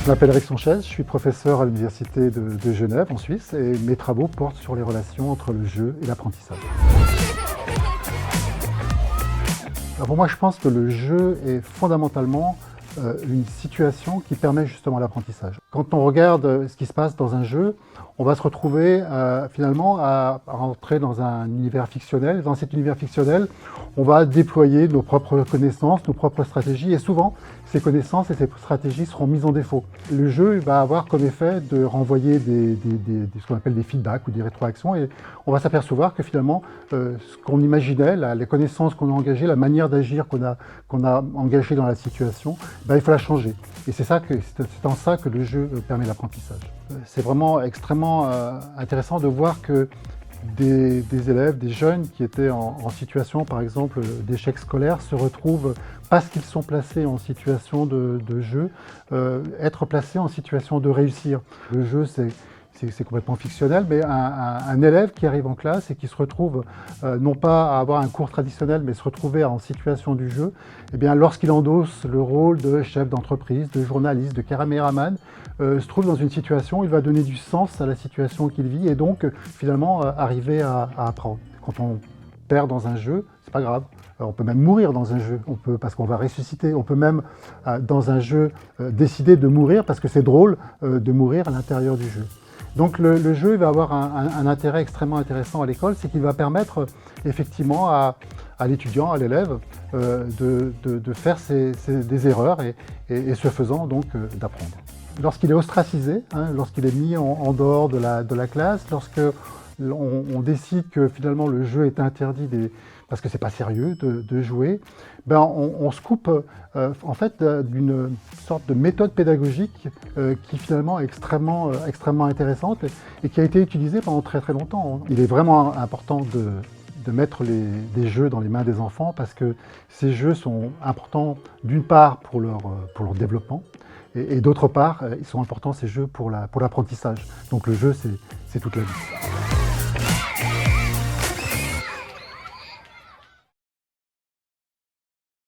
Je m'appelle Eric Sanchez, je suis professeur à l'Université de Genève en Suisse et mes travaux portent sur les relations entre le jeu et l'apprentissage. Pour moi, je pense que le jeu est fondamentalement une situation qui permet justement l'apprentissage. Quand on regarde ce qui se passe dans un jeu, on va se retrouver finalement à rentrer dans un univers fictionnel. Dans cet univers fictionnel, on va déployer nos propres connaissances, nos propres stratégies et souvent, ces connaissances et ces stratégies seront mises en défaut. Le jeu va avoir comme effet de renvoyer ce qu'on appelle des feedbacks ou des rétroactions et on va s'apercevoir que finalement, ce qu'on imaginait, les connaissances qu'on a engagées, la manière d'agir qu'on a engagée dans la situation, il faut la changer. Et c'est en ça que le jeu permet l'apprentissage. C'est vraiment extrêmement intéressant de voir que des élèves, des jeunes qui étaient en situation, par exemple, d'échec scolaire, se retrouvent, parce qu'ils sont placés en situation de jeu, être placés en situation de réussir. Le jeu, c'est complètement fictionnel, mais un élève qui arrive en classe et qui se retrouve non pas à avoir un cours traditionnel, mais se retrouver en situation du jeu, eh bien, lorsqu'il endosse le rôle de chef d'entreprise, de journaliste, de caméraman, se trouve dans une situation où il va donner du sens à la situation qu'il vit et donc finalement arriver à apprendre. Quand on perd dans un jeu, c'est pas grave. On peut même mourir dans un jeu, parce qu'on va ressusciter. On peut même, dans un jeu, décider de mourir parce que c'est drôle de mourir à l'intérieur du jeu. Donc le jeu va avoir un intérêt extrêmement intéressant à l'école, c'est qu'il va permettre effectivement à l'étudiant, à l'élève, de faire des erreurs et ce faisant donc d'apprendre. Lorsqu'il est ostracisé, lorsqu'il est mis en dehors de la classe, lorsqu'on décide que finalement le jeu est interdit parce que c'est pas sérieux de jouer, on se coupe en fait d'une sorte de méthode pédagogique qui finalement est extrêmement intéressante et qui a été utilisée pendant très longtemps. Il est vraiment important de mettre des jeux dans les mains des enfants parce que ces jeux sont importants d'une part pour leur développement et d'autre part ils sont importants ces jeux pour l'apprentissage. Donc le jeu c'est toute la vie.